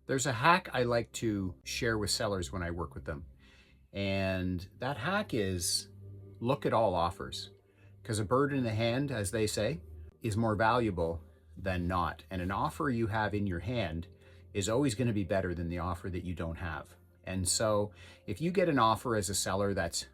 There's a hack I like to share with sellers when I work with them. And that hack is look at all offers, because a bird in the hand, as they say, is more valuable than not. And an offer you have in your hand is always going to be better than the offer that you don't have. And so if you get an offer as a seller that's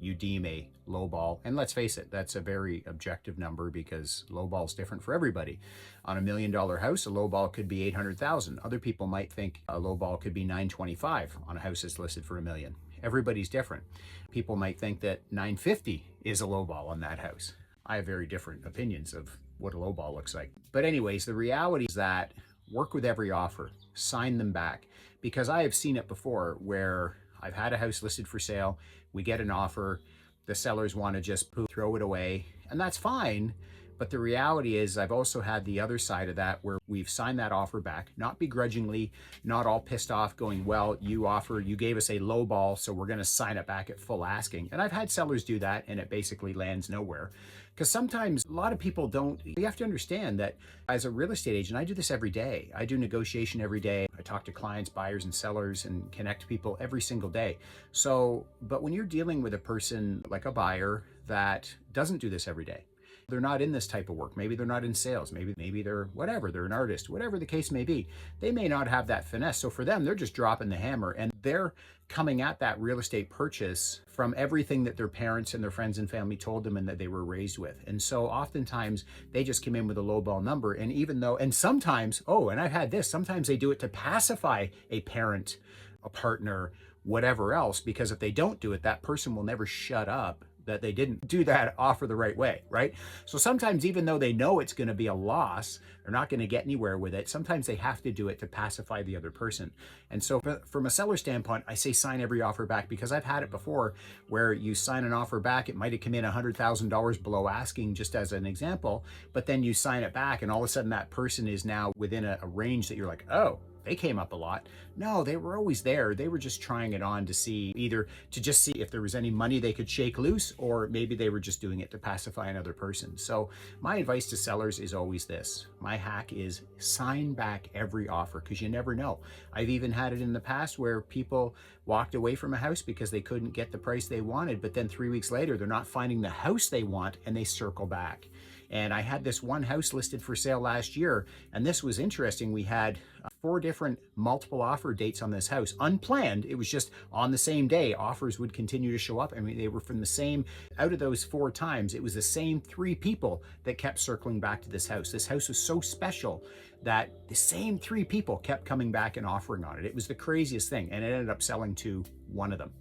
you deem a lowball, and let's face it, that's a very objective number because lowball is different for everybody. On $1 million house, a lowball could be 800,000. Other people might think a lowball could be 925 on a house that's listed for $1 million. Everybody's different. People might think that 950 is a lowball on that house. I have very different opinions of what a lowball looks like. But anyways, the reality is that work with every offer, sign them back, because I have seen it before where I've had a house listed for sale, we get an offer, the sellers want to just throw it away, and that's fine. But the reality is I've also had the other side of that where we've signed that offer back, not begrudgingly, not all pissed off going, well, you gave us a low ball, so we're going to sign it back at full asking. And I've had sellers do that and it basically lands nowhere. Because sometimes a lot of people don't, you have to understand that as a real estate agent, I do this every day. I do negotiation every day. I talk to clients, buyers and sellers and connect people every single day. So, but when you're dealing with a person like a buyer that doesn't do this every day, they're not in this type of work. Maybe they're not in sales. Maybe they're whatever, they're an artist, whatever the case may be. They may not have that finesse. So for them, they're just dropping the hammer and they're coming at that real estate purchase from everything that their parents and their friends and family told them and that they were raised with. And so oftentimes they just come in with a low ball number. And even though, and sometimes, and I've had this, sometimes they do it to pacify a parent, a partner, whatever else, because if they don't do it, that person will never shut up that they didn't do that offer the right way, right? So sometimes even though they know it's going to be a loss, they're not going to get anywhere with it. Sometimes they have to do it to pacify the other person. And so from a seller standpoint, I say sign every offer back because I've had it before where you sign an offer back, it might have come in $100,000 below asking, just as an example, but then you sign it back and all of a sudden that person is now within a range that you're like, oh, they came up a lot. No, they were always there. They were just trying it on to see if there was any money they could shake loose, or maybe they were just doing it to pacify another person. So my advice to sellers is always this. My hack is sign back every offer because you never know. I've even had it in the past where people walked away from a house because they couldn't get the price they wanted, but then 3 weeks later, they're not finding the house they want and they circle back. And I had this one house listed for sale last year, and this was interesting. We had 4 different multiple offer dates on this house, unplanned. It was just on the same day, offers would continue to show up. I mean, they were from the same, out of those 4 times, it was the same 3 people that kept circling back to this house. This house was so special that the same 3 people kept coming back and offering on it. It was the craziest thing, and it ended up selling to one of them.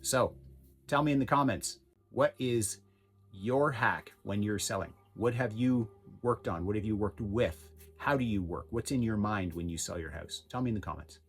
So tell me in the comments, what is your hack when you're selling? What have you worked on? What have you worked with? How do you work? What's in your mind when you sell your house? Tell me in the comments.